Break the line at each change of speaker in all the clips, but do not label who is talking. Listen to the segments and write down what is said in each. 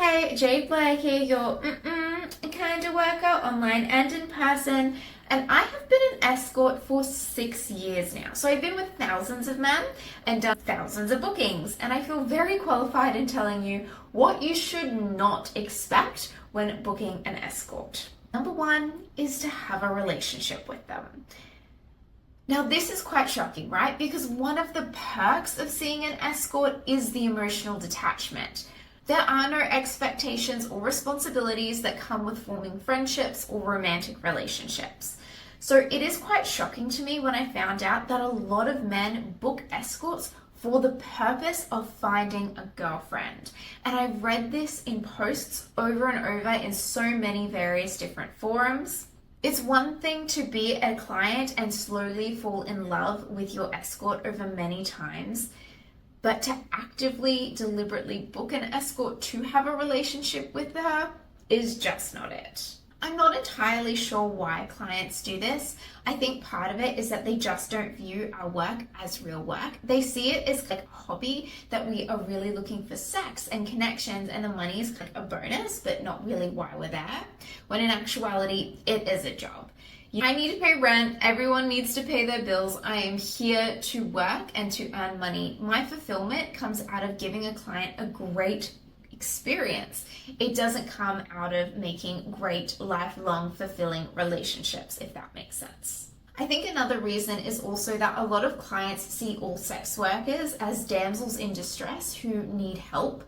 Hey, Jade Blair here, your kind of worker online and in person. And I have been an escort for 6 years now. So I've been with thousands of men and done thousands of bookings. And I feel very qualified in telling you what you should not expect when booking an escort. Number one is to have a relationship with them. Now, this is quite shocking, right? Because one of the perks of seeing an escort is the emotional detachment. There are no expectations or responsibilities that come with forming friendships or romantic relationships. So it is quite shocking to me when I found out that a lot of men book escorts for the purpose of finding a girlfriend. And I've read this in posts over and over in so many various different forums. It's one thing to be a client and slowly fall in love with your escort over many times, but to actively, deliberately book an escort to have a relationship with her is just not it. I'm not entirely sure why clients do this. I think part of it is that they just don't view our work as real work. They see it as like a hobby that we are really looking for sex and connections, and the money is like a bonus, but not really why we're there. When in actuality, it is a job. I need to pay rent. Everyone needs to pay their bills. I am here to work and to earn money. My fulfillment comes out of giving a client a great experience. It doesn't come out of making great, lifelong, fulfilling relationships, if that makes sense. I think another reason is also that a lot of clients see all sex workers as damsels in distress who need help,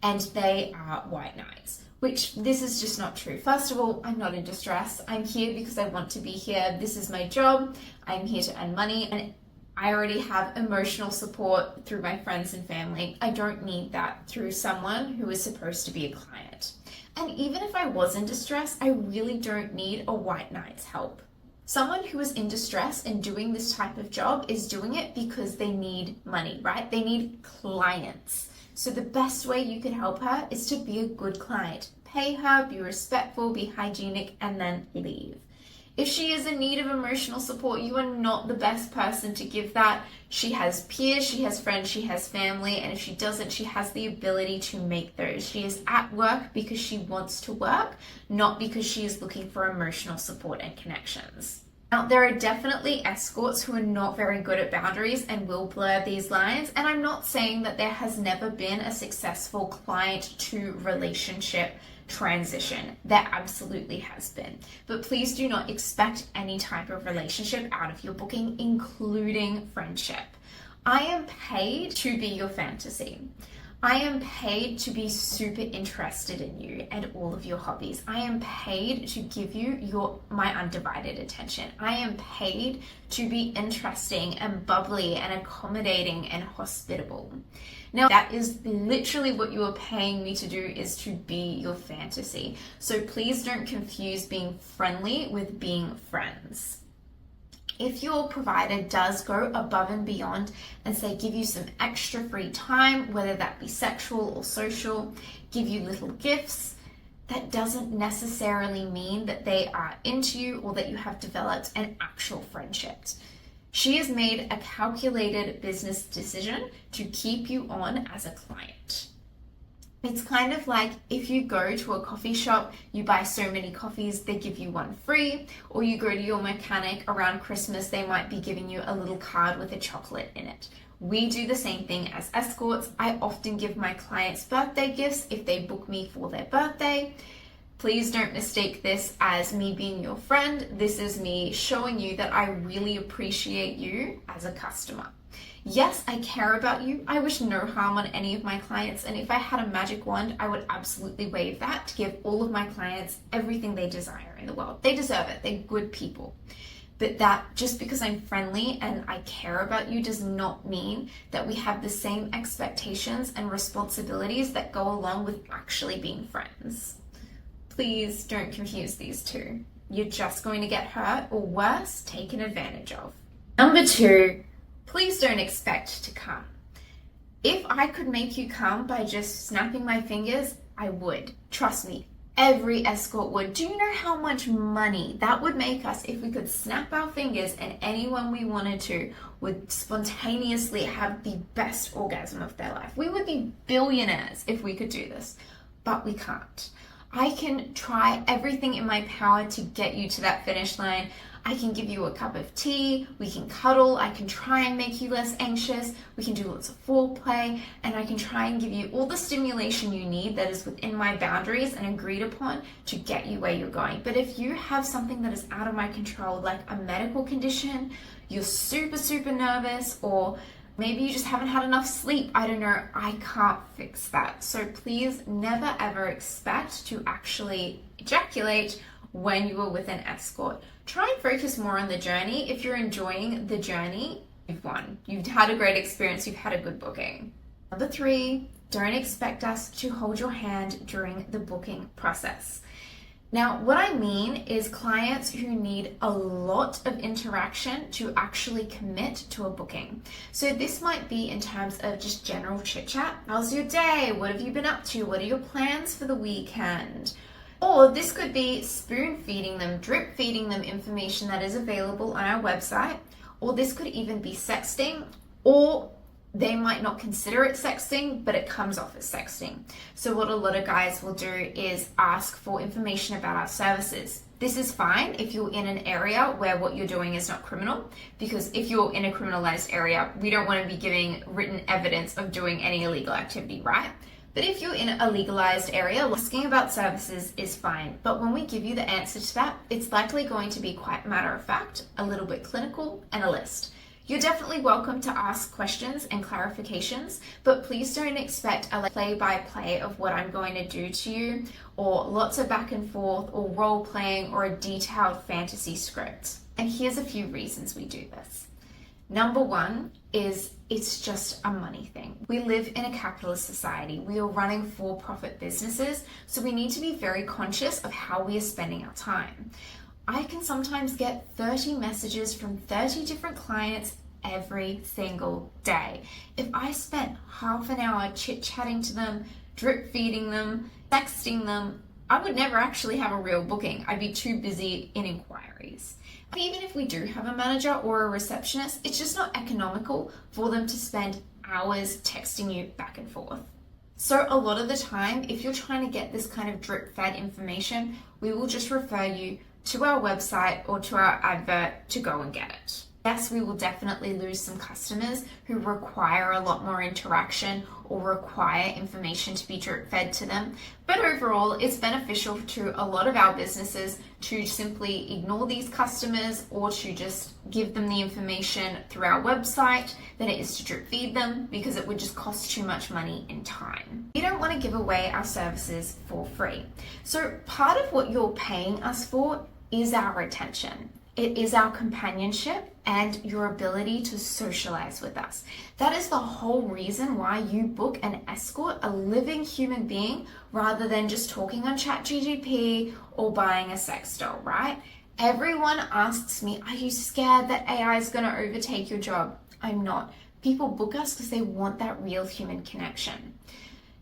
and they are white knights. Which this is just not true. First of all, I'm not in distress. I'm here because I want to be here. This is my job. I'm here to earn money, and I already have emotional support through my friends and family. I don't need that through someone who is supposed to be a client. And even if I was in distress, I really don't need a white knight's help. Someone who is in distress and doing this type of job is doing it because they need money, right? They need clients. So the best way you could help her is to be a good client. Pay her, be respectful, be hygienic, and then leave. If she is in need of emotional support, you are not the best person to give that. She has peers, she has friends, she has family, and if she doesn't, she has the ability to make those. She is at work because she wants to work, not because she is looking for emotional support and connections. Now, there are definitely escorts who are not very good at boundaries and will blur these lines, and I'm not saying that there has never been a successful client to relationship transition. There absolutely has been. But please do not expect any type of relationship out of your booking, including friendship. I am paid to be your fantasy. I am paid to be super interested in you and all of your hobbies. I am paid to give you my undivided attention. I am paid to be interesting and bubbly and accommodating and hospitable. Now, that is literally what you are paying me to do, is to be your fantasy. So please don't confuse being friendly with being friends. If your provider does go above and beyond and say give you some extra free time, whether that be sexual or social, give you little gifts, that doesn't necessarily mean that they are into you or that you have developed an actual friendship. She has made a calculated business decision to keep you on as a client. It's kind of like if you go to a coffee shop, you buy so many coffees, they give you one free, or you go to your mechanic around Christmas, they might be giving you a little card with a chocolate in it. We do the same thing as escorts. I often give my clients birthday gifts if they book me for their birthday. Please don't mistake this as me being your friend. This is me showing you that I really appreciate you as a customer. Yes, I care about you. I wish no harm on any of my clients, and if I had a magic wand, I would absolutely wave that to give all of my clients everything they desire in the world. They deserve it. They're good people. But that just because I'm friendly and I care about you does not mean that we have the same expectations and responsibilities that go along with actually being friends. Please don't confuse these two. You're just going to get hurt, or worse, taken advantage of. Number two, please don't expect to come. If I could make you come by just snapping my fingers, I would. Trust me, every escort would. Do you know how much money that would make us if we could snap our fingers and anyone we wanted to would spontaneously have the best orgasm of their life? We would be billionaires if we could do this. but we can't. I can try everything in my power to get you to that finish line. I can give you a cup of tea, we can cuddle, I can try and make you less anxious, we can do lots of foreplay, and I can try and give you all the stimulation you need that is within my boundaries and agreed upon to get you where you're going. But if you have something that is out of my control, like a medical condition, you're super nervous, or maybe you just haven't had enough sleep, I don't know, I can't fix that. So please never ever expect to actually ejaculate when you are with an escort. Try and focus more on the journey. If you're enjoying the journey, you've won. You've had a great experience, you've had a good booking. Number 3, don't expect us to hold your hand during the booking process. Now, what I mean is clients who need a lot of interaction to actually commit to a booking. So this might be in terms of just general chit chat. How's your day? What have you been up to? What are your plans for the weekend? Or this could be spoon feeding them, drip feeding them information that is available on our website. Or this could even be sexting, or they might not consider it sexting, but it comes off as sexting. So what a lot of guys will do is ask for information about our services. This is fine if you're in an area where what you're doing is not criminal, because if you're in a criminalized area, we don't want to be giving written evidence of doing any illegal activity, right? But if you're in a legalized area, asking about services is fine. But when we give you the answer to that, it's likely going to be quite matter of fact, a little bit clinical, and a list. You're definitely welcome to ask questions and clarifications, but please don't expect a play-by-play of what I'm going to do to you, or lots of back and forth, or role-playing, or a detailed fantasy script. And here's a few reasons we do this. Number 1 is it's just a money thing. We live in a capitalist society. We are running for-profit businesses, so we need to be very conscious of how we are spending our time. I can sometimes get 30 messages from 30 different clients every single day. If I spent half an hour chit-chatting to them, drip feeding them, texting them, I would never actually have a real booking. I'd be too busy in inquiries. Even if we do have a manager or a receptionist, it's just not economical for them to spend hours texting you back and forth. So a lot of the time, if you're trying to get this kind of drip-fed information, we will just refer you to our website or to our advert to go and get it. Yes, we will definitely lose some customers who require a lot more interaction or require information to be drip fed to them. But overall, it's beneficial to a lot of our businesses to simply ignore these customers or to just give them the information through our website than it is to drip feed them, because it would just cost too much money and time. We don't want to give away our services for free. So part of what you're paying us for is our attention. It is our companionship and your ability to socialize with us. That is the whole reason why you book an escort, a living human being, rather than just talking on ChatGPT or buying a sex doll, right? Everyone asks me, are you scared that AI is going to overtake your job? I'm not. People book us because they want that real human connection.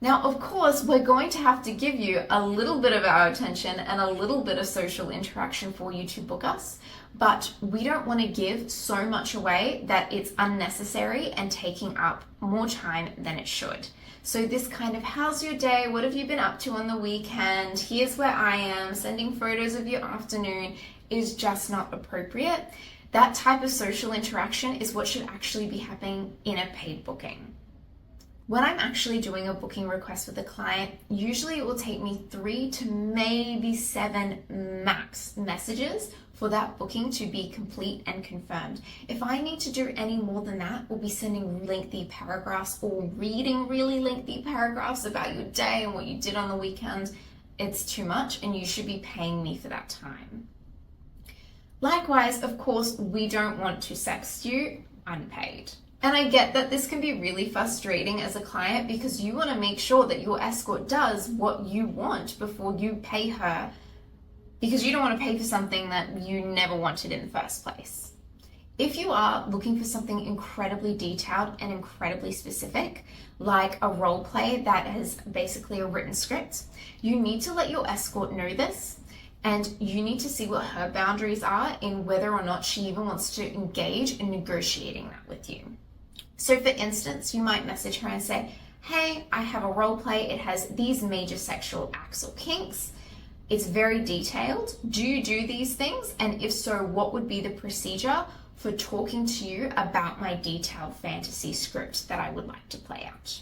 Now, of course, we're going to have to give you a little bit of our attention and a little bit of social interaction for you to book us, but we don't want to give so much away that it's unnecessary and taking up more time than it should. So this kind of, how's your day? What have you been up to on the weekend? Here's where I am, sending photos of your afternoon, is just not appropriate. That type of social interaction is what should actually be happening in a paid booking. When I'm actually doing a booking request with a client, usually it will take me 3 to maybe 7 max messages for that booking to be complete and confirmed. If I need to do any more than that, we'll be sending lengthy paragraphs or reading really lengthy paragraphs about your day and what you did on the weekend. It's too much, and you should be paying me for that time. Likewise, of course, we don't want to sext you unpaid. And I get that this can be really frustrating as a client because you want to make sure that your escort does what you want before you pay her, because you don't want to pay for something that you never wanted in the first place. If you are looking for something incredibly detailed and incredibly specific, like a role play that has basically a written script, you need to let your escort know this, and you need to see what her boundaries are in whether or not she even wants to engage in negotiating that with you. So for instance, you might message her and say, hey, I have a role play, it has these major sexual acts or kinks. It's very detailed. Do you do these things? And if so, what would be the procedure for talking to you about my detailed fantasy script that I would like to play out?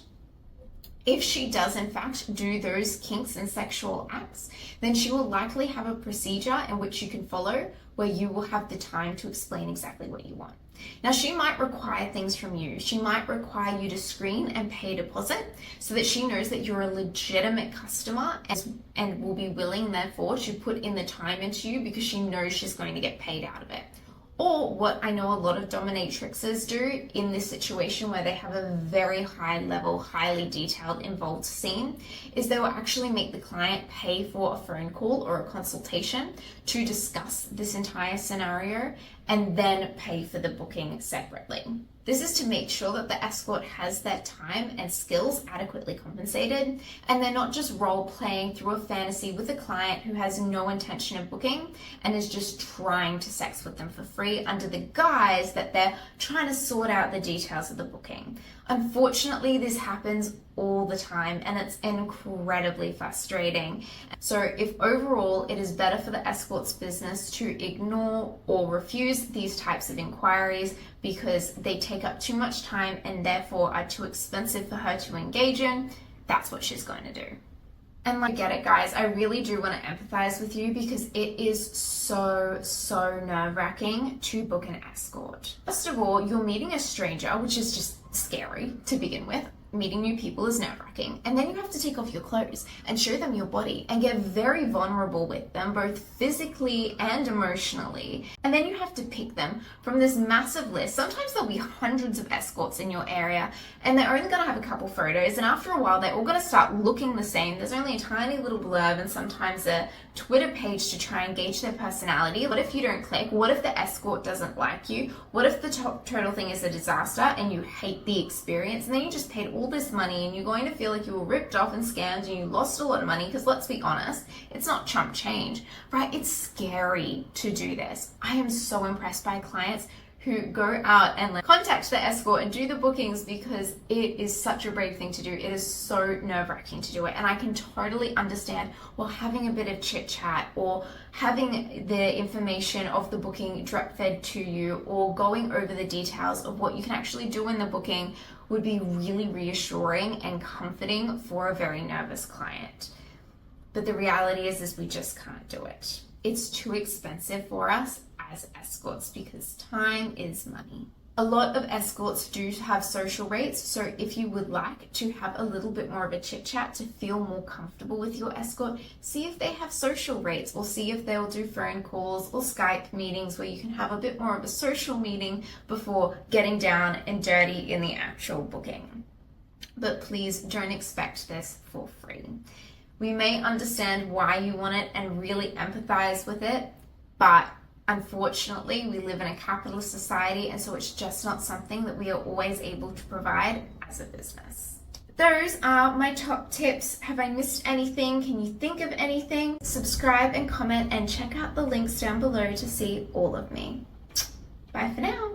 If she does in fact do those kinks and sexual acts, then she will likely have a procedure in which you can follow where you will have the time to explain exactly what you want. Now, she might require things from you. She might require you to screen and pay a deposit so that she knows that you're a legitimate customer and will be willing, therefore, to put in the time into you because she knows she's going to get paid out of it. Or what I know a lot of dominatrixes do in this situation where they have a very high level, highly detailed, involved scene is they will actually make the client pay for a phone call or a consultation to discuss this entire scenario and then pay for the booking separately. This is to make sure that the escort has their time and skills adequately compensated, and they're not just role playing through a fantasy with a client who has no intention of booking and is just trying to sex with them for free under the guise that they're trying to sort out the details of the booking. Unfortunately, this happens all the time and it's incredibly frustrating. So if overall it is better for the escort's business to ignore or refuse these types of inquiries because they take up too much time and therefore are too expensive for her to engage in, that's what she's going to do. And like, get it, guys, I really do want to empathize with you because it is so nerve-wracking to book an escort. First of all, you're meeting a stranger, which is just scary to begin with. Meeting new people is nerve-wracking. And then you have to take off your clothes and show them your body and get very vulnerable with them, both physically and emotionally. And then you have to pick them from this massive list. Sometimes there'll be hundreds of escorts in your area and they're only gonna have a couple photos. And after a while, they're all gonna start looking the same. There's only a tiny little blurb and sometimes a Twitter page to try and gauge their personality. What if you don't click? What if the escort doesn't like you? What if the total thing is a disaster and you hate the experience? And then you just paid all this money and you're going to feel like you were ripped off and scammed and you lost a lot of money, because let's be honest, it's not chump change, right? It's scary to do this. I am so impressed by clients who go out and contact the escort and do the bookings because it is such a brave thing to do. It is so nerve-wracking to do it. And I can totally understand, well, having a bit of chit chat or having the information of the booking drip fed to you or going over the details of what you can actually do in the booking would be really reassuring and comforting for a very nervous client. But the reality is we just can't do it. It's too expensive for us as escorts because time is money. A lot of escorts do have social rates, so if you would like to have a little bit more of a chit chat to feel more comfortable with your escort, see if they have social rates or see if they'll do phone calls or Skype meetings where you can have a bit more of a social meeting before getting down and dirty in the actual booking. But please don't expect this for free. We may understand why you want it and really empathize with it, but unfortunately, we live in a capitalist society, and so it's just not something that we are always able to provide as a business. Those are my top tips. Have I missed anything? Can you think of anything? Subscribe and comment and check out the links down below to see all of me. Bye for now.